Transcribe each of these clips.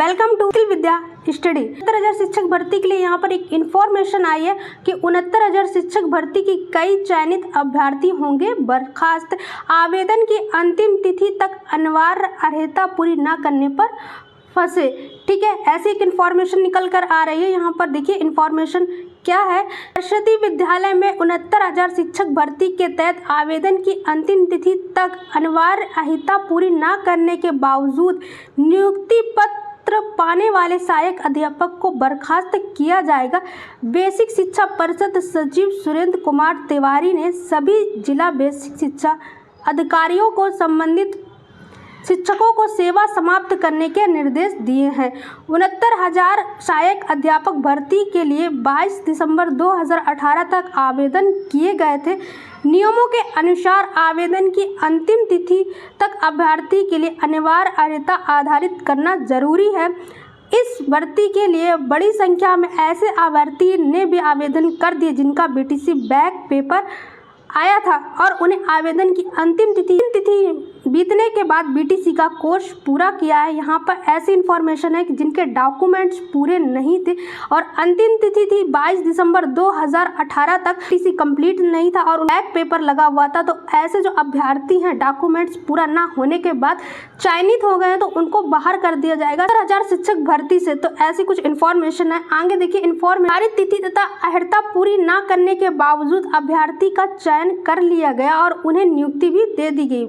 Welcome to Vidya study. 69,000 शिक्षक भर्ती के लिए यहाँ पर एक इन्फॉर्मेशन आई है कि 69,000 शिक्षक भर्ती की कई चयनित अभ्यर्थी होंगे बर्खास्त। आवेदन की अंतिम तिथि तक अनिवार्य अर्हता पूरी न करने पर फंसे। ठीक है, ऐसी एक इन्फॉर्मेशन निकल कर आ रही है। यहाँ पर देखिए इन्फॉर्मेशन क्या है। सरस्वती विद्यालय में 69,000 शिक्षक भर्ती के तहत आवेदन की अंतिम तिथि तक अनिवार्य अर्हता पूरी न करने के बावजूद नियुक्ति पत्र पाने वाले सहायक अध्यापक को बर्खास्त किया जाएगा। बेसिक शिक्षा परिषद सचिव सुरेंद्र कुमार तिवारी ने सभी जिला बेसिक शिक्षा अधिकारियों को संबंधित शिक्षकों को सेवा समाप्त करने के निर्देश दिए हैं। 69,000 सहायक अध्यापक भर्ती के लिए 22 दिसंबर 2018 तक आवेदन किए गए थे। नियमों के अनुसार आवेदन की अंतिम तिथि तक अभ्यर्थी के लिए अनिवार्य अर्हता आधारित करना जरूरी है। इस भर्ती के लिए बड़ी संख्या में ऐसे अभ्यर्थी ने भी आवेदन कर दिए जिनका बीटीसी बैक पेपर आया था और उन्हें आवेदन की अंतिम तिथि बीतने के बाद बीटीसी का कोर्स पूरा किया है। यहाँ पर ऐसी इन्फॉर्मेशन है कि जिनके डॉक्यूमेंट्स पूरे नहीं थे और अंतिम तिथि थी 22 दिसंबर 2018 तक, बीटीसी कंप्लीट नहीं था और बैक पेपर लगा हुआ था। तो ऐसे जो अभ्यर्थी हैं डॉक्यूमेंट्स पूरा ना होने के बाद चयनित हो गए हैं तो उनको बाहर कर दिया जाएगा 7000 शिक्षक भर्ती से। तो ऐसी कुछ इन्फॉर्मेशन है। आगे देखिए निर्धारित तिथि तथा अर्हता पूरी न करने के बावजूद अभ्यर्थी का चयन कर लिया गया और उन्हें नियुक्ति भी दे दी गई।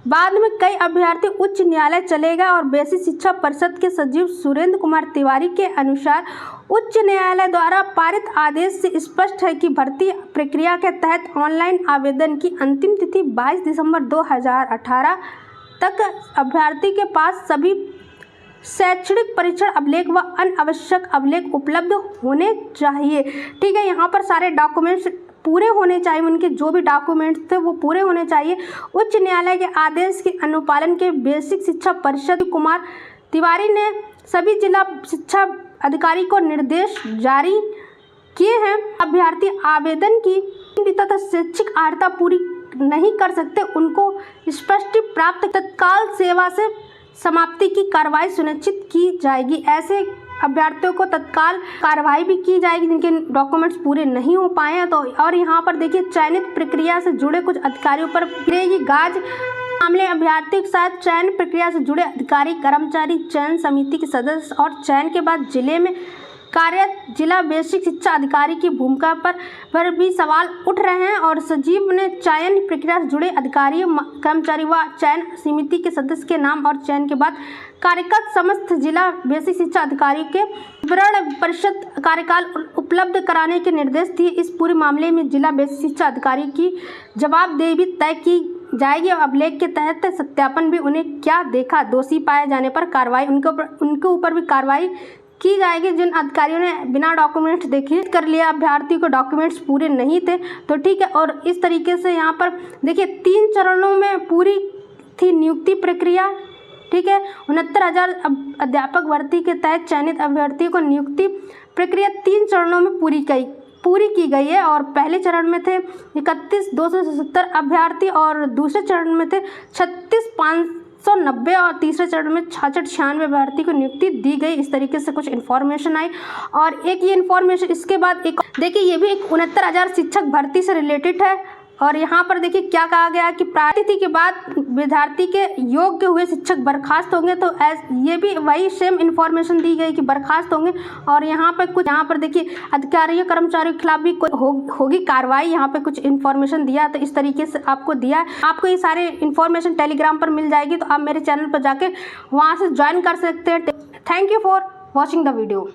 बाद में कई अभ्यर्थी उच्च न्यायालय चले गए और बेसिक शिक्षा परिषद के सचिव सुरेंद्र कुमार तिवारी के अनुसार उच्च न्यायालय द्वारा पारित आदेश से स्पष्ट है कि भर्ती प्रक्रिया के तहत ऑनलाइन आवेदन की अंतिम तिथि 22 दिसंबर 2018 तक अभ्यर्थी के पास सभी शैक्षणिक परीक्षण अभिलेख व अन्य आवश्यक अभिलेख उपलब्ध होने चाहिए। ठीक है, यहाँ पर सारे डॉक्यूमेंट्स पूरे होने चाहिए, उनके जो भी डॉक्यूमेंट्स थे वो पूरे होने चाहिए। उच्च न्यायालय के आदेश के अनुपालन के बेसिक शिक्षा परिषद कुमार तिवारी ने सभी जिला शिक्षा अधिकारी को निर्देश जारी किए हैं। अभ्यर्थी आवेदन की तथा शैक्षिक अर्हता पूरी नहीं कर सकते उनको स्पष्ट प्राप्त तत्काल सेवा से समाप्ति की कार्रवाई सुनिश्चित की जाएगी। ऐसे अभ्यर्थियों को तत्काल कार्रवाई भी की जाएगी जिनके डॉक्यूमेंट्स पूरे नहीं हो पाए हैं। तो और यहाँ पर देखिए चयनित प्रक्रिया से जुड़े कुछ अधिकारियों पर गिरेगी गाज। मामले अभ्यर्थी के साथ चयन प्रक्रिया से जुड़े अधिकारी कर्मचारी चयन समिति के सदस्य और चयन के बाद जिले में कार्यरत जिला बेसिक शिक्षा अधिकारी की भूमिका पर भी सवाल उठ रहे हैं और सचिव ने चयन प्रक्रिया से जुड़े अधिकारियों कर्मचारी व चयन समिति के सदस्य के नाम और चयन के बाद कार्यरत समस्त जिला बेसिक शिक्षा अधिकारी के विवरण परिषद कार्यकाल उपलब्ध कराने के निर्देश दिए। इस पूरे मामले में जिला बेसिक शिक्षा अधिकारी की जवाबदेही तय की जाएगी और अभिलेख के तहत सत्यापन भी उन्हें क्या देखा दोषी पाए जाने पर कार्रवाई उनके ऊपर भी कार्रवाई की जाएगी। जिन अधिकारियों ने बिना डॉक्यूमेंट्स देखे कर लिया, अभ्यर्थी को डॉक्यूमेंट्स पूरे नहीं थे तो ठीक है। और इस तरीके से यहाँ पर देखिए 3 चरणों में पूरी थी नियुक्ति प्रक्रिया। ठीक है, 69,000 अध्यापक भर्ती के तहत चयनित अभ्यर्थियों को नियुक्ति प्रक्रिया 3 चरणों में पूरी की गई है और पहले चरण में थे 31,270 अभ्यर्थी और दूसरे चरण में थे 36,590 और तीसरे चरण में 6696 अभ्यर्थी को नियुक्ति दी गई। इस तरीके से कुछ इन्फॉर्मेशन आई। और एक ये इन्फॉर्मेशन इसके बाद एक देखिए ये भी एक 69,000 शिक्षक भर्ती से रिलेटेड है और यहाँ पर देखिए क्या कहा गया कि तिथि के बाद विद्यार्थी के योग्य हुए शिक्षक बर्खास्त होंगे। तो ये भी वही सेम इन्फॉर्मेशन दी गई कि बर्खास्त होंगे और यहाँ पर देखिए अधिकारियों कर्मचारियों के खिलाफ भी होगी कार्रवाई। यहाँ पे कुछ इन्फॉर्मेशन दिया तो इस तरीके से आपको दिया है। आपको ये सारे इन्फॉर्मेशन टेलीग्राम पर मिल जाएगी तो आप मेरे चैनल पर जाके वहाँ से ज्वाइन कर सकते हैं। Thank you for watching the video.